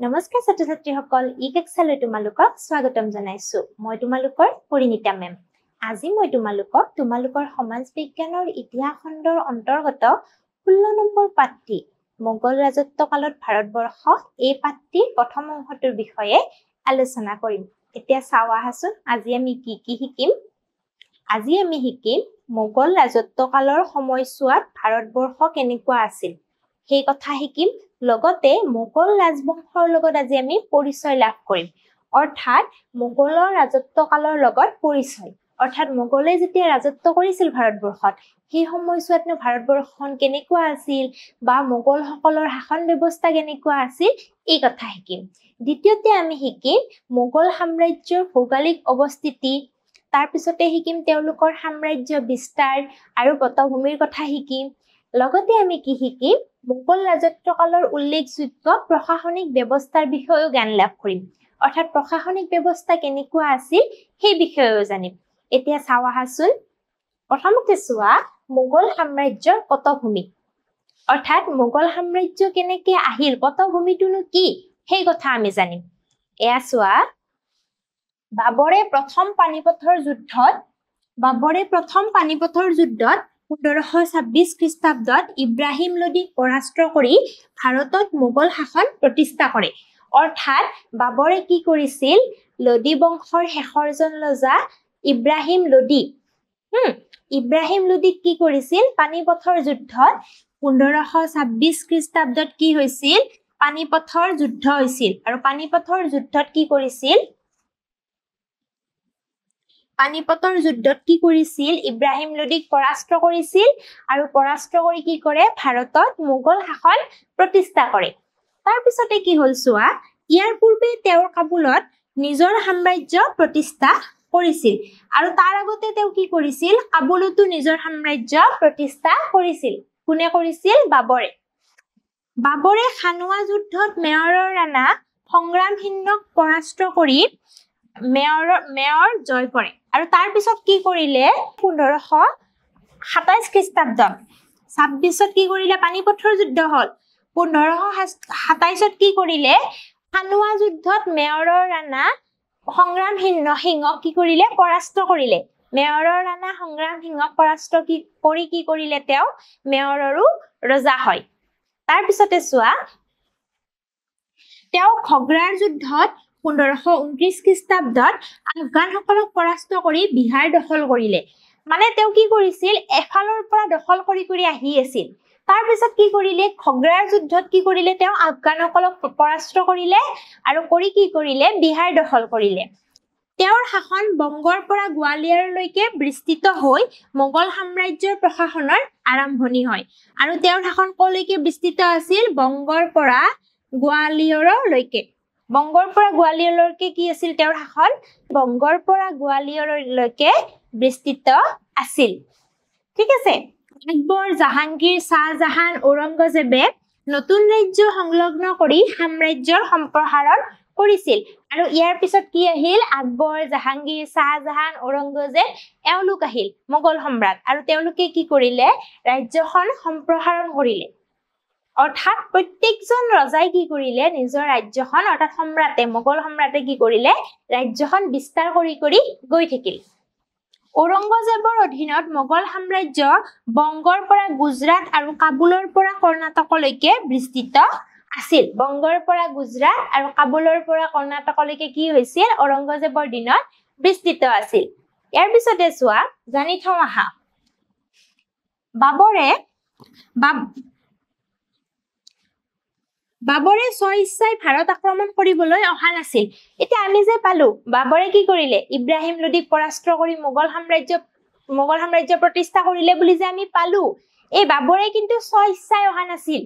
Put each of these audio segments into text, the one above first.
নমস্কাৰ ছাত্ৰ ছাত্ৰীসকল ইকেক্সালৈ তোমালোকক স্বাগতম জনাইছো মই তোমালোকৰ পৰিণীতা মেম আজি মই তোমালোকৰ সমাজ বিজ্ঞানৰ ইতিহাস খণ্ডৰ অন্তৰ্গত 16 নম্বৰ পাঠটি মোগল ৰাজত্বকালত ভাৰতবৰ্ষ এই পাঠটিৰ প্ৰথম অংশটোৰ বিষয়ে আলোচনা কৰিম এতিয়া চাও আহাচোন আজি আমি কি শিকিম আজি আমি শিকিম মোগল ৰাজত্বকালৰ সময়ছোৱাত ভাৰতবৰ্ষ কেনেকুৱা আছিল সেই কথা শিকিম লগতে মোগল ৰাজবংশৰ লগত আজি আমি পৰিচয় লাভ কৰিম অৰ্থাৎ মোগলৰ ৰাজত্বকালৰ লগত পৰিচয় অৰ্থাৎ মোগলে যেতিয়া ৰাজত্ব কৰিছিল ভাৰতবৰ্ষত সেই সময়ছোৱাতনো ভাৰতবৰ্ষখন কেনেকুৱা আছিল বা মোগলসকলৰ শাসন ব্যৱস্থা কেনেকুৱা আছিল এই কথা শিকিম দ্বিতীয়তে আমি শিকিম মোগল সাম্ৰাজ্যৰ ভৌগোলিক অৱস্থিতি তাৰ পিছতে শিকিম তেওঁলোকৰ সাম্ৰাজ্য বিস্তাৰ আৰু পটভূমিৰ কথা শিকিম লগতে আমি কি শিকিম মোগল ৰাজত্বকালৰ উল্লেখযোগ্য প্ৰশাসনিক ব্যৱস্থাৰ বিষয়েও জ্ঞান লাভ কৰিম অৰ্থাৎ প্ৰশাসনিক ব্যৱস্থা কেনেকুৱা আছিল সেই বিষয়েও জানিম এতিয়া চাও আহাচোন প্ৰথমতে চোৱা মোগল সাম্ৰাজ্যৰ পটভূমি অৰ্থাৎ মোগল সাম্ৰাজ্য কেনেকৈ আহিল পটভূমিটোনো কি সেই কথা আমি জানিম এয়া চোৱা বাবৰে প্ৰথম পানিপথৰ যুদ্ধত 1526 খ্ৰীষ্টাব্দত ইব্ৰাহিম লোদীক পৰাস্ত কৰি ভাৰতত মোগল শাসন প্ৰতিষ্ঠা কৰে অৰ্থাৎ বাবৰে কি কৰিছিল লোদী বংশৰ শেষৰজন ৰজা ইব্ৰাহিম লোদীক কি কৰিছিল পানিপথৰ যুদ্ধত 1526 খ্ৰীষ্টাব্দত কি হৈছিল পানিপথৰ যুদ্ধ হৈছিল আৰু পানিপথৰ যুদ্ধত কি কৰিছিল ইব্ৰাহিম লোদীক পৰাস্ত কৰিছিল আৰু পৰাস্ত কৰি কি কৰে ভাৰতত মোগল শাসন প্ৰতিষ্ঠা কৰে তাৰ পিছতে কি হল চোৱা ইয়াৰ পূৰ্বে তেওঁৰ কাবুলত নিজৰ সাম্ৰাজ্য প্ৰতিষ্ঠা কৰিছিল আৰু তাৰ আগতে তেওঁ কি কৰিছিল কাবুলতো নিজৰ সাম্ৰাজ্য প্ৰতিষ্ঠা কৰিছিল কোনে কৰিছিল বাবৰে খানুৱা যুদ্ধত মেৱাৰৰ ৰাণা সংগ্ৰামহীনক পৰাস্ত কৰি মেৱাৰ জয় কৰে আৰু তাৰ পিছত কি কৰিলে 1527 খ্ৰীষ্টাব্দত 26ত কি কৰিলে পানিপথৰ যুদ্ধ হল 1527ত কি কৰিলে খানুৱা যুদ্ধত মেৱাৰৰ ৰাণা সংগ্ৰামহীনক কি কৰিলে পৰাস্ত কৰিলে মেৱাৰৰ ৰাণা সংগ্ৰামহীনক পৰাস্ত কৰি কি কৰিলে তেওঁ মেৱাৰৰো ৰজা হয় তাৰ পিছতে চোৱা তেওঁ খগৰাৰ যুদ্ধত 1529 খ্ৰীষ্টাব্দত আফগানসকলক পৰাস্ত কৰি বিহাৰ দখল কৰিলে মানে তেওঁ কি কৰিছিল এফালৰ পৰা দখল কৰি আহি আছিল তাৰ পিছত কি কৰিলে খগৰাৰ যুদ্ধত কি কৰিলে তেওঁ আফগানসকলক পৰাস্ত কৰিলে আৰু কি কৰিলে বিহাৰ দখল কৰিলে তেওঁৰ শাসন বংগৰ পৰা গোৱালিয়ৰলৈকে বিস্তৃত হৈ মোগল সাম্ৰাজ্যৰ প্ৰশাসনৰ আৰম্ভণি হয় আৰু তেওঁৰ শাসন কলৈকে বিস্তৃত আছিল বংগৰ পৰা গোৱালিয়ৰলৈকে কি আছিল তেওঁৰ শাসন বংগৰ পৰা গোৱালিয়ৰলৈকে বিস্তৃত আছিল ঠিক আছে আকবৰ জাহাংগীৰ শাহজাহান ঔৰংগজেবে নতুন ৰাজ্য সংলগ্ন কৰি সাম্ৰাজ্যৰ সম্প্ৰসাৰণ কৰিছিল আৰু ইয়াৰ পিছত কি আহিল আকবৰ জাহাংগীৰ শাহজাহান ঔৰংগজেব এওঁলোক আহিল মোগল সম্ৰাট আৰু তেওঁলোকে কি কৰিলে ৰাজ্যখন সম্প্ৰসাৰণ কৰিলে অৰ্থাৎ প্ৰত্যেকজন ৰজাই কি কৰিলে নিজৰ ৰাজ্যখন অৰ্থাৎ মোগল সম্ৰাটে কি কৰিলে ৰাজ্যখন বিস্তাৰ কৰি গৈ থাকিল ঔৰংগজেবৰ অধীনত মোগল সাম্ৰাজ্য বংগৰ পৰা গুজৰাট আৰু কাবুলৰ পৰা কৰ্ণাটকলৈকে বিস্তৃত আছিল বংগৰ পৰা গুজৰাট আৰু কাবুলৰ পৰা কৰ্ণাটকলৈকে কি হৈছিল ঔৰংগজেবৰ দিনত বিস্তৃত আছিল ইয়াৰ পিছতে চোৱা জানি থওঁ আহা বাবৰে স্বইচ্ছাই ভাৰত আক্ৰমণ কৰিবলৈ অহা নাছিল এতিয়া আমি যে পালো বাবৰে কি কৰিলে ইব্ৰাহিম লোদীক পৰাস্ত কৰি মোগল সাম্ৰাজ্য প্ৰতিষ্ঠা কৰিলে বুলি যে আমি পালো এই বাবৰে কিন্তু স্বইচ্ছাই অহা নাছিল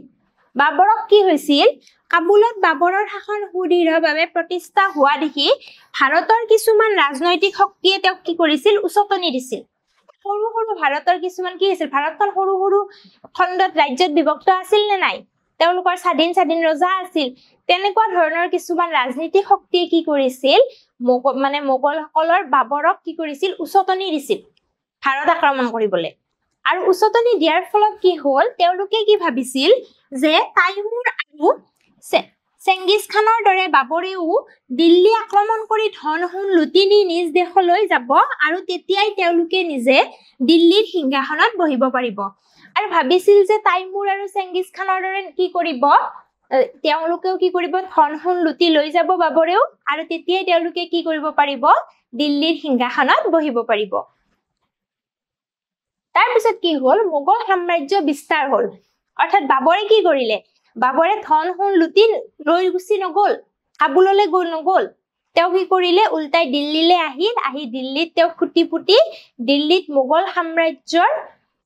বাবৰক কি হৈছিল কাবুলত বাবৰৰ শাসন সুদৃঢ়ভাৱে প্ৰতিষ্ঠা হোৱা দেখি ভাৰতৰ কিছুমান ৰাজনৈতিক শক্তিয়ে তেওঁক কি কৰিছিল উচতনি দিছিল সৰু ভাৰতৰ কিছুমান কি আছিল ভাৰতখন সৰু খণ্ডত ৰাজ্যত বিভক্ত আছিল নে নাই তেওঁলোকৰ স্বাধীন ৰজা আছিল তেনেকুৱা ধৰণৰ কিছুমান ৰাজনীতিক শক্তিয়ে কি কৰিছিল মোগলসকলৰ বাবৰক কি কৰিছিল উচতনি দিছিল ভাৰত আক্ৰমণ কৰিবলৈ আৰু উচতনি দিয়াৰ ফলত কি হল তেওঁলোকে কি ভাবিছিল যে তাইমুৰ আৰু চেঙ্গিজ খানৰ দৰে বাবৰেও দিল্লী আক্ৰমণ কৰি ধন সোণ লুটি নি নিজ দেশলৈ যাব আৰু তেতিয়াই তেওঁলোকে নিজে দিল্লীৰ সিংহাসনত বহিব পাৰিব আৰু ভাবিছিল যে তাইমুৰ আৰু চেঙ্গিজ খানৰ দৰে কি কৰিব তেওঁলোকেও কি কৰিব ধন সোণ লুটি লৈ যাব বাবৰেও আৰু তেতিয়াই তেওঁলোকে কি কৰিব পাৰিব দিল্লীৰ সিংহাসনত বহিব পাৰিব তাৰ পিছত কি হ'ল মোগল সাম্ৰাজ্য বিস্তাৰ হ'ল অৰ্থাৎ বাবৰে কি কৰিলে বাবৰে ধন সোণ লুটি লৈ গুচি নগল কাবুললৈ নগল তেওঁ কি কৰিলে উল্টাই দিল্লীলৈ আহি দিল্লীত তেওঁ খুটি পুটি দিল্লীত মোগল সাম্ৰাজ্যৰ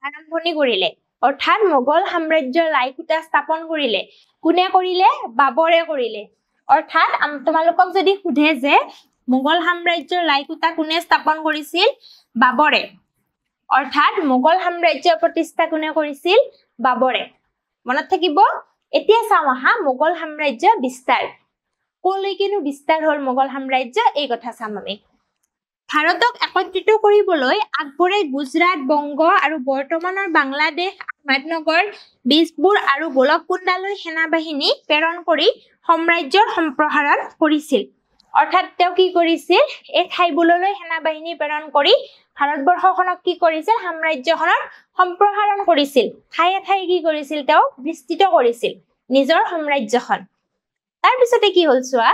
আৰম্ভণি কৰিলে অৰ্থাৎ মোগল সাম্ৰাজ্যৰ লাইখুটা স্থাপন কৰিলে কোনে কৰিলে বাবৰে কৰিলে অৰ্থাৎ তোমালোকক যদি সুধে যে মোগল সাম্ৰাজ্যৰ লাইখুটা কোনে স্থাপন কৰিছিল বাবৰে অৰ্থাৎ মোগল সাম্ৰাজ্যৰ প্ৰতিষ্ঠা কোনে কৰিছিল বাবৰে মনত থাকিব এতিয়া চাওঁ আহা মোগল সাম্ৰাজ্য বিস্তাৰ কলৈকেনো বিস্তাৰ হ'ল মোগল সাম্ৰাজ্য এই কথা চাম আমি ভাৰতক একত্ৰিত কৰিবলৈ আকবৰে গুজৰাট বংগ আৰু বৰ্তমানৰ বাংলাদেশ আহমেদনগৰ বিজপুৰ আৰু গোলককুণ্ডালৈ সেনাবাহিনী প্ৰেৰণ কৰি সাম্ৰাজ্যৰ সম্প্ৰসাৰণ কৰিছিল অৰ্থাৎ তেওঁ কি কৰিছিল এই ঠাইবোৰলৈ সেনাবাহিনী প্ৰেৰণ কৰি ভাৰতবৰ্ষখনক কি কৰিছিল সাম্ৰাজ্যখনৰ সম্প্ৰসাৰণ কৰিছিল ঠায়ে ঠায়ে কি কৰিছিল তেওঁ বিস্তৃত কৰিছিল নিজৰ সাম্ৰাজ্যখন তাৰ পিছতে কি হ'ল চোৱা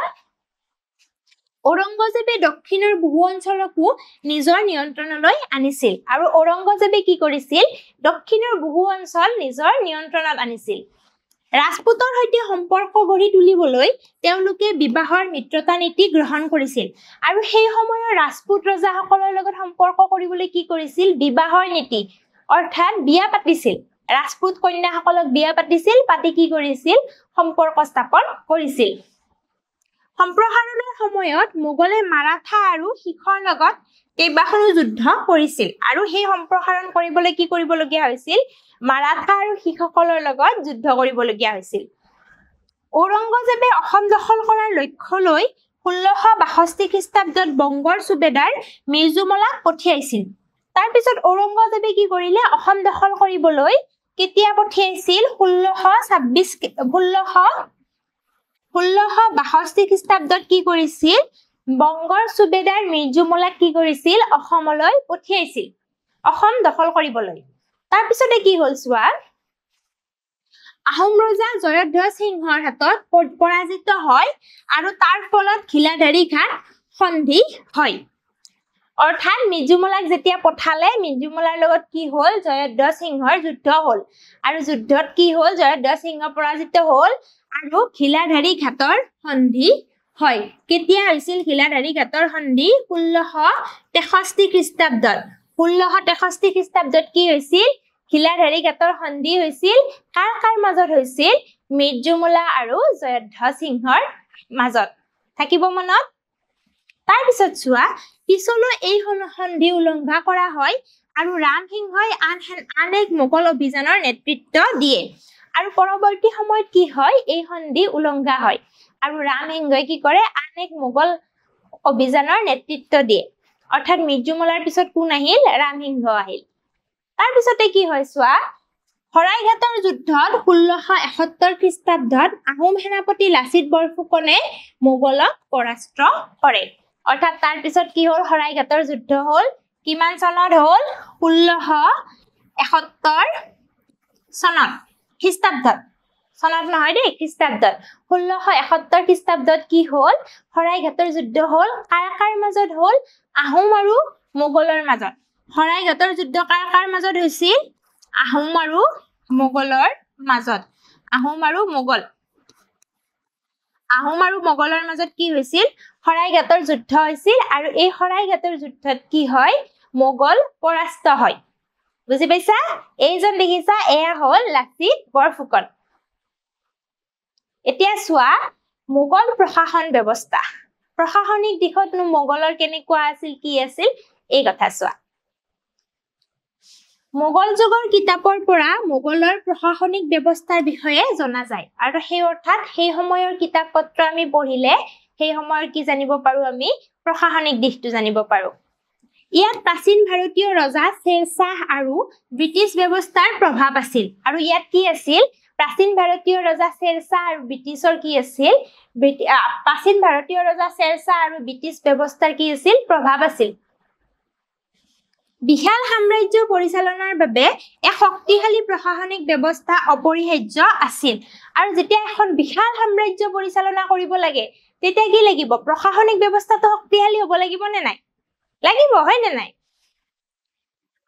ঔৰংগজেবে দক্ষিণৰ বহু অঞ্চলকো নিজৰ নিয়ন্ত্ৰণলৈ আনিছিল আৰু ঔৰংগজেবে কি কৰিছিল দক্ষিণৰ বহু অঞ্চল নিজৰ নিয়ন্ত্ৰণত আনিছিল ৰাজপুতৰ সৈতে সম্পৰ্ক গঢ়ি তুলিবলৈ তেওঁলোকে বিবাহৰ মিত্ৰতা নীতি গ্ৰহণ কৰিছিল আৰু সেই সময়ৰ ৰাজপুত ৰজাসকলৰ লগত সম্পৰ্ক কৰিবলৈ কি কৰিছিল বিবাহৰ নীতি অৰ্থাৎ বিয়া পাতিছিল ৰাজপুত কন্যাসকলক বিয়া পাতিছিল পাতি কি কৰিছিল সম্পৰ্ক স্থাপন কৰিছিল সম্প্ৰসাৰণৰ সময়ত মোগলে মাৰাঠা আৰু শিখৰ লগত কেইবাখনো যুদ্ধ কৰিছিল আৰু সেই সম্প্ৰসাৰণ কৰিবলৈ কি কৰিবলগীয়া হৈছিল মাৰাঠা আৰু শিখসকলৰ লগত যুদ্ধ কৰিবলগীয়া হৈছিল ঔৰংগজেবে অসম দখল কৰাৰ লক্ষ্য লৈ 1662 খ্ৰীষ্টাব্দত বংগৰ সুবেদাৰ মিৰ্জুমলাক পঠিয়াইছিল তাৰ পিছত ঔৰংগজেবে কি কৰিলে অসম দখল কৰিবলৈ কেতিয়া পঠিয়াইছিল 1662 খ্ৰীষ্টাব্দত কি কৰিছিল বংগৰ সুবেদাৰ মিৰ্জুমলাক কি কৰিছিল অসমলৈ পঠিয়াইছিল অসম দখল কৰিবলৈ তাৰ পিছতে কি হ'ল চোৱা আহোম ৰজা জয়ধ্বজ সিংহৰ হাতত পৰাজিত হয় আৰু তাৰ ফলত ঘিলাধাৰী ঘাট সন্ধি হয় অৰ্থাৎ মিৰ্জুমলাক যেতিয়া পঠালে মিৰ্জুমলাৰ লগত কি হ'ল জয়ধ্বজ সিংহৰ যুদ্ধ হ'ল আৰু যুদ্ধত কি হ'ল জয়ধ্বজ সিংহ পৰাজিত হ'ল আৰু ঘিলাধাৰী ঘাটৰ সন্ধি হয় কেতিয়া হৈছিল ঘিলাধাৰী ঘাটৰ সন্ধি 1663 খ্ৰীষ্টাব্দত 1663 খ্ৰীষ্টাব্দত কি হৈছিল ঘিলাধাৰী ঘাটৰ সন্ধি হৈছিল কাৰ মাজত হৈছিল মিৰ্জুমলা আৰু জয়ধ্বজ সিংহৰ মাজত থাকিব মনত তাৰ পিছত চোৱা পিছলৈ এই সন্ধি উলংঘা কৰা হয় আৰু ৰামসিংহই আন এক মোগল অভিযানৰ নেতৃত্ব দিয়ে আৰু পৰৱৰ্তী সময়ত কি হয় এই সন্ধি উলংঘা হয় আৰু ৰামসিংহই কি কৰে আন এক মোগল অভিযানৰ নেতৃত্ব দিয়ে অৰ্থাৎ মিৰ্জুমলাৰ পিছত কোন আহিল ৰামসিংহ আহিল তাৰ পিছতে কি হয় চোৱা হৰাইঘাটৰ যুদ্ধত 1671 খ্ৰীষ্টাব্দত আহোম সেনাপতি লাচিত বৰফুকনে মোগলক পৰাস্ত কৰে অৰ্থাৎ তাৰ পিছত কি হ'ল হৰাইঘাটৰ যুদ্ধ হ'ল কিমান চনত হ'ল 1671 চনত খ্ৰীষ্টাব্দত চনত নহয় দেই খ্ৰীষ্টাব্দত 1671 খ্ৰীষ্টাব্দত কি হ'ল হৰাইঘাটৰ যুদ্ধ হ'ল কাৰ মাজত হ'ল আহোম আৰু মোগলৰ মাজত হৰাইঘাটৰ যুদ্ধ কাৰ মাজত হৈছিল আহোম আৰু মোগলৰ মাজত আহোম আৰু মোগলৰ মাজত কি হৈছিল হৰাইঘাটৰ যুদ্ধ হৈছিল আৰু এই হৰাইঘাটৰ যুদ্ধত কি হয় মোগল পৰাস্ত হয় বুজি পাইছা এইজন দেখিছা এয়া হ'ল লাচিত বৰফুকন এতিয়া চোৱা মোগল প্ৰশাসন ব্যৱস্থা প্ৰশাসনিক দিশত মোগলৰ কেনেকুৱা আছিল কি আছিল এই কথা চোৱা মোগল যুগৰ কিতাপৰ পৰা মোগলৰ প্ৰশাসনিক ব্যৱস্থাৰ বিষয়ে জনা যায় আৰু সেই অৰ্থাৎ সেই সময়ৰ কিতাপ পত্ৰ আমি পঢ়িলে সেই সময়ৰ কি জানিব পাৰো আমি প্ৰশাসনিক দিশটো জানিব পাৰো ইয়াত প্ৰাচীন ভাৰতীয় ৰজা শ্বেৰ শাহ আৰু ব্ৰিটিছ ব্যৱস্থাৰ প্ৰভাৱ আছিল আৰু ইয়াত কি আছিল প্ৰাচীন ভাৰতীয় ৰজা শ্বেৰশ্বাহ আৰু ব্ৰিটিছৰ কি আছিল প্ৰাচীন ভাৰতীয় ৰজা শ্বেৰশ্বাহ আৰু ব্ৰিটিছ ব্যৱস্থাৰ কি আছিল প্ৰভাৱ আছিল বিশাল সাম্ৰাজ্য পৰিচালনাৰ বাবে এক শক্তিশালী প্ৰশাসনিক ব্যৱস্থা অপৰিহাৰ্য আছিল আৰু যেতিয়া এখন বিশাল সাম্ৰাজ্য পৰিচালনা কৰিব লাগে তেতিয়া কি লাগিব প্ৰশাসনিক ব্যৱস্থাটো শক্তিশালী হ'ব লাগিব নে নাই লাগিব হয় নে নাই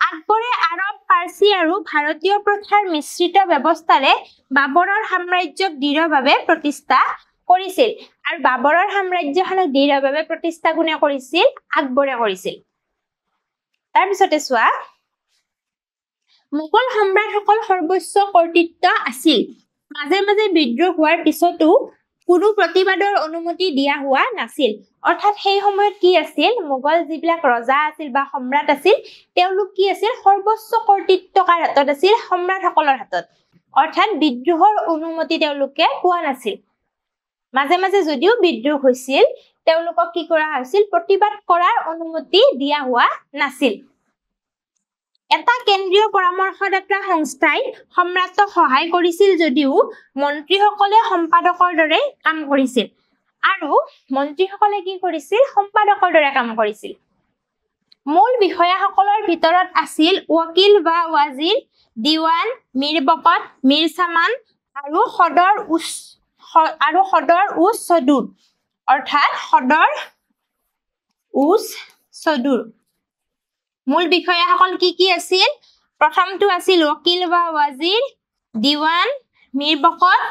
আকবৰে আৰব পাৰ্চী আৰু ভাৰতীয় প্ৰথাৰ মিশ্ৰিত ব্যৱস্থাৰে বাবৰৰ সাম্ৰাজ্যক দৃঢ়ভাৱে প্ৰতিষ্ঠা কৰিছিল আৰু বাবৰৰ সাম্ৰাজ্যখনক দৃঢ়ভাৱে প্ৰতিষ্ঠা কোনে কৰিছিল আকবৰে কৰিছিল তাৰ পিছতে চোৱা মোগল সম্ৰাটসকল সৰ্বোচ্চ কৰ্তৃত্ব আছিল মাজে মাজে বিদ্ৰোহ হোৱাৰ পিছতো কোনো প্ৰতিবাদৰ অনুমতি দিয়া হোৱা নাছিল অৰ্থাৎ সেই সময়ত কি আছিল মোগল যিবিলাক ৰজা আছিল বা সম্ৰাট আছিল তেওঁলোক কি আছিল সৰ্বোচ্চ কৰ্তৃত্ব কাৰ হাতত আছিল সম্ৰাটসকলৰ হাতত অৰ্থাৎ বিদ্ৰোহৰ অনুমতি তেওঁলোকে পোৱা নাছিল মাজে মাজে যদিও বিদ্ৰোহ হৈছিল তেওঁলোকক কি কৰা হৈছিল প্ৰতিবাদ কৰাৰ অনুমতি দিয়া হোৱা নাছিল এটা কেন্দ্ৰীয় পৰামৰ্শদাতা সংস্থাই সম্ৰাটক সহায় কৰিছিল যদিও মন্ত্ৰীসকলে সম্পাদকৰ দৰে কাম কৰিছিল আৰু মন্ত্ৰীসকলে কি কৰিছিল সম্পাদকৰ দৰে কাম কৰিছিল মূল বিষয়াসকলৰ ভিতৰত আছিল ওয়াকিল বা ৱাজিৰ দিৱান মীৰ বকত মীৰ সামান আৰু সদৰ উচ সদুৰ অৰ্থাৎ সদৰ উচ সদুৰ মূল বিষয়াসকল কি আছিল প্ৰথমটো আছিল ওয়াকিল বা ৱাজিৰ দিৱান মীৰ বকত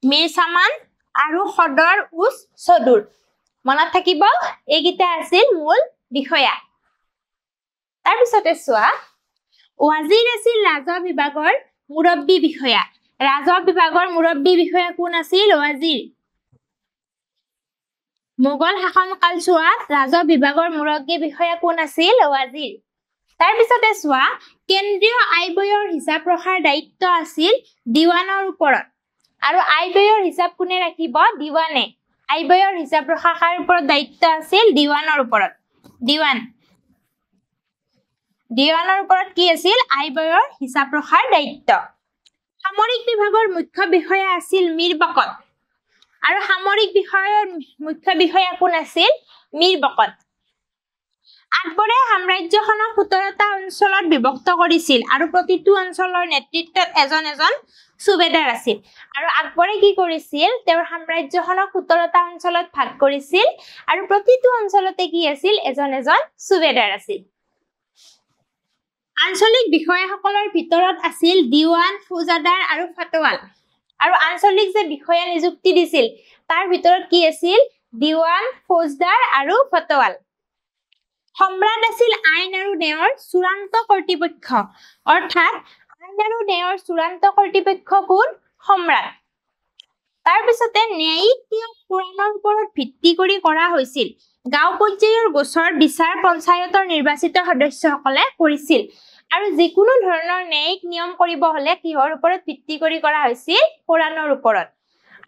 মীৰ সামান আৰু সদৰ উচ সদুৰ মনত থাকিব এইকেইটা আছিল মূল বিষয়া তাৰ পিছতে চোৱা ৱাজিৰ আছিল ৰাজহ বিভাগৰ মুৰব্বী বিষয়া ৰাজহ বিভাগৰ মুৰব্বী বিষয়া কোন আছিল ৱাজিৰ মোগল শাসন কালছোৱাত ৰাজহ বিভাগৰ মুৰব্বী বিষয়া কোন আছিল ৱাজিৰ তাৰ পিছতে চোৱা কেন্দ্ৰীয় আয় ব্যয়ৰ হিচাপ ৰখাৰ দায়িত্ব আছিল দিৱানৰ ওপৰত আৰু আয় ব্যয়ৰ হিচাপ কোনে ৰাখিব দিৱানে আয় ব্যয়ৰ হিচাপ ৰখাৰ ওপৰত দায়িত্ব আছিল দিৱানৰ ওপৰত দিৱানৰ ওপৰত কি আছিল আয় ব্যয়ৰ হিচাপ ৰখাৰ দায়িত্ব সামৰিক বিভাগৰ মুখ্য বিষয়া আছিল মীৰ বকত আৰু সামৰিক বিষয়ৰ মুখ্য বিষয়া কোন আছিল মীৰ বকত আকবৰে সাম্ৰাজ্যখনক 17টা অঞ্চলত বিভক্ত কৰিছিল আৰু প্ৰতিটো অঞ্চলৰ নেতৃত্বত এজন সুবেদাৰ আছিল আৰু আকবৰে কি কৰিছিল তেওঁৰ সাম্ৰাজ্যখনক 17টা অঞ্চলত ভাগ কৰিছিল আৰু প্ৰতিটো অঞ্চলতে কি আছিল এজন সুবেদাৰ আছিল আঞ্চলিক বিষয়াসকলৰ ভিতৰত আছিল দিৱান ফৌজাদাৰ আৰু ফতৱাল আৰু আঞ্চলিক যে বিষয়া নিযুক্তি দিছিল তাৰ ভিতৰত কি আছিল দিৱান ফৌজদাৰ আৰু ফতৱাল সম্ৰাট আছিল আইন আৰু ন্যায়ৰ চূড়ান্ত কৰ্তৃপক্ষ অৰ্থাৎ আইন আৰু ন্যায়ৰ চূড়ান্ত কৰ্তৃপক্ষ কোন সম্ৰাট তাৰ পিছতে ন্যায়িক নিয়ম পুৰাণৰ ওপৰত ভিত্তি কৰি কৰা হৈছিল গাঁও পৰ্যায়ৰ গোচৰ বিচাৰ পঞ্চায়তৰ নিৰ্বাচিত সদস্যসকলে কৰিছিল আৰু যিকোনো ধৰণৰ ন্যায়িক নিয়ম কৰিব হলে কিহৰ ওপৰত ভিত্তি কৰি কৰা হৈছিল পুৰাণৰ ওপৰত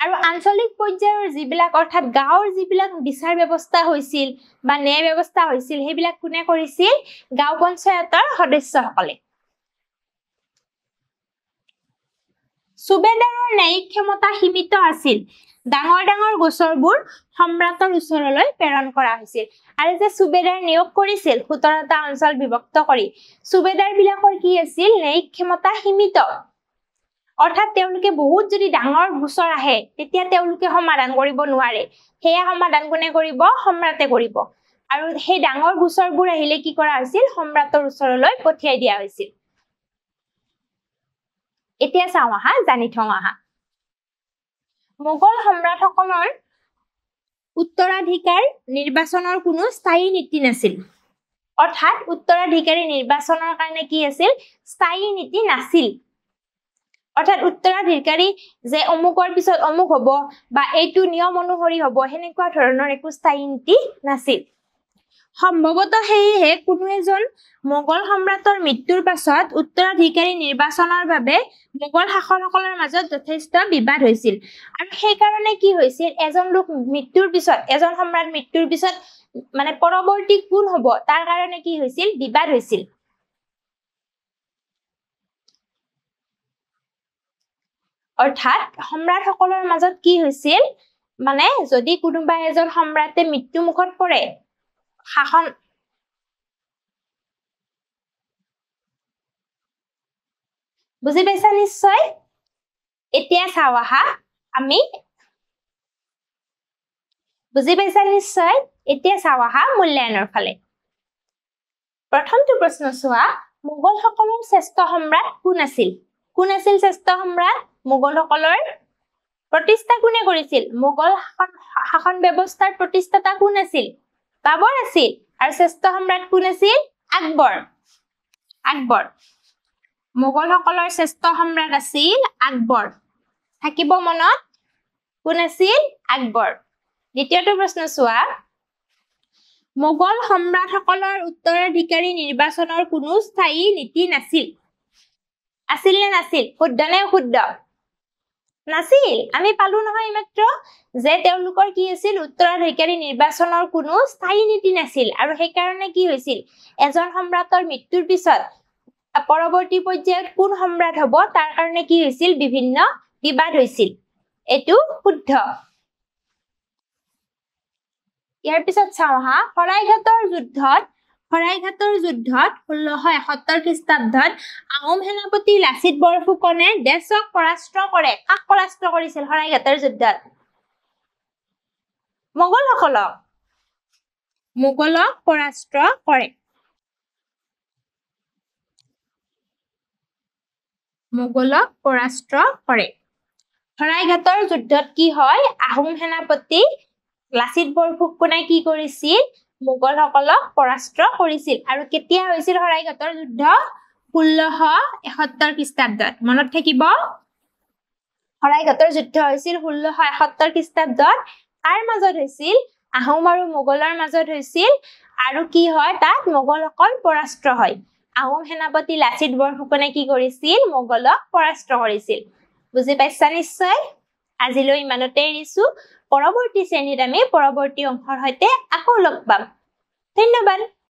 আৰু আঞ্চলিক পৰ্যায়ৰ যিবিলাক অৰ্থাৎ গাঁৱৰ যিবিলাক বিচাৰ ব্যৱস্থা হৈছিল বা ন্যায় ব্যৱস্থা হৈছিল সেইবিলাক কোনে কৰিছিল গাঁও পঞ্চায়তৰ সদস্যসকলে সুবেদাৰৰ ন্যায়িক ক্ষমতা সীমিত আছিল ডাঙৰ ডাঙৰ গোচৰবোৰ সম্ৰাটৰ ওচৰলৈ প্ৰেৰণ কৰা হৈছিল আৰু যে সুবেদাৰ নিয়োগ কৰিছিল 17টা অঞ্চল বিভক্ত কৰি সুবেদাৰ বিলাকৰ কি আছিল ন্যায়িক ক্ষমতা সীমিত অৰ্থাৎ তেওঁলোকে বহুত যদি ডাঙৰ গোচৰ আহে তেতিয়া তেওঁলোকে সমাধান কৰিব নোৱাৰে হেয়া সমাধান কোনে কৰিব সম্ৰাটে কৰিব আৰু সেই ডাঙৰ গোচৰবোৰ আহিলে কি কৰা হৈছিল সম্ৰাটৰ ওচৰলৈ পঠিয়াই দিয়া হৈছিল এতিয়া চাওঁ আহা জানি থওঁ আহা মোগল সম্ৰাটসকলৰ উত্তৰাধিকাৰ নিৰ্বাচনৰ কোনো স্থায়ী নীতি নাছিল অৰ্থাৎ উত্তৰাধিকাৰী নিৰ্বাচনৰ কাৰণে কি আছিল স্থায়ী নীতি নাছিল অৰ্থাৎ উত্তৰাধিকাৰী যে অমুকৰ পিছত অমুক হ'ব বা এইটো নিয়ম অনুসৰি হ'ব হেনেকুৱা ধৰণৰ একো স্থায়ী নীতি নাছিল সম্ভৱতঃ হেয়ে কোনো এজন মোগল সম্ৰাটৰ মৃত্যুৰ পাছত উত্তৰাধিকাৰী নিৰ্বাচনৰ বাবে মোগল শাসকসকলৰ মাজত যথেষ্ট বিবাদ হৈছিল আৰু সেই কাৰণে কি হৈছিল এজন লোক মৃত্যুৰ পিছত এজন সম্ৰাট মৃত্যুৰ পিছত মানে পৰৱৰ্তী কোন হ'ব তাৰ কাৰণে কি হৈছিল বিবাদ হৈছিল অৰ্থাৎ সম্ৰাটসকলৰ মাজত কি হৈছিল মানে যদি কোনোবা এজন সম্ৰাটে মৃত্যু মুখত পৰে শাসন বুজি পাইছা নিশ্চয় এতিয়া চাও আহা আমি বুজি পাইছা নিশ্চয় এতিয়া চাও আহা মূল্যায়নৰ ফালে প্ৰথমটো প্ৰশ্ন চোৱা মোগলসকলৰ শ্ৰেষ্ঠ সম্ৰাট কোন আছিল শ্ৰেষ্ঠ সম্ৰাট মোগলসকলৰ প্ৰতিষ্ঠা কোনে কৰিছিল মোগল শাসন ব্যৱস্থাৰ প্ৰতিষ্ঠাতা কোন আছিল বাবৰ আছিল আৰু শ্ৰেষ্ঠ সম্ৰাট কোন আছিল আকবৰ মোগলসকলৰ শ্ৰেষ্ঠ সম্ৰাট আছিল আকবৰ থাকিব মনত কোন আছিল আকবৰ দ্বিতীয়টো প্ৰশ্ন চোৱা মোগল সম্ৰাটসকলৰ উত্তৰাধিকাৰী নিৰ্বাচনৰ কোনো স্থায়ী নীতি নাছিল আছিল নে নাছিল শুদ্ধ নে অশুদ্ধ নাছিল আমি পালো নহয় মাত্ৰ যে তেওঁলোকৰ কি আছিল উত্তৰাধিকাৰী নিৰ্বাচনৰ কোনো স্থায়ী নীতি নাছিল আৰু সেই কাৰণে কি হৈছিল এজন সম্ৰাটৰ মৃত্যুৰ পিছত পৰৱৰ্তী পৰ্যায়ত কোন সম্ৰাট হ'ব তাৰ কাৰণে কি হৈছিল বিভিন্ন বিবাদ হৈছিল এটো শুদ্ধ ইয়াৰ পিছত চাও হা শৰাইঘাটৰ যুদ্ধত 1671 খ্ৰীষ্টাব্দত আহোম সেনাপতি লাচিত বৰফুকনে দেশক পৰাস্ত কৰে কাক পৰাস্ত কৰিছিল শৰাইঘাটৰ যুদ্ধত মোগলক পৰাস্ত কৰে শৰাইঘাটৰ যুদ্ধত কি হয় আহোম সেনাপতি লাচিত বৰফুকনে কি কৰিছিল মোগলসকলক পৰাস্ত কৰিছিল আৰু কেতিয়া হৈছিল শৰাইঘাটৰ যুদ্ধ 1671 খ্ৰীষ্টাব্দত মনত থাকিব শৰাইঘাটৰ যুদ্ধ হৈছিল 1671 খ্ৰীষ্টাব্দত কাৰ মাজত হৈছিল আহোম আৰু মোগলৰ মাজত হৈছিল আৰু কি হয় তাত মোগলসকল পৰাস্ত হয় আহোম সেনাপতি লাচিত বৰফুকনে কি কৰিছিল মোগলক পৰাস্ত কৰিছিল বুজি পাইছা নিশ্চয় আজিলৈ ইমানতে এৰিছো পৰৱৰ্তী শ্ৰেণীত আমি পৰৱৰ্তী অংশৰ সৈতে আকৌ লগ পাম ধন্যবাদ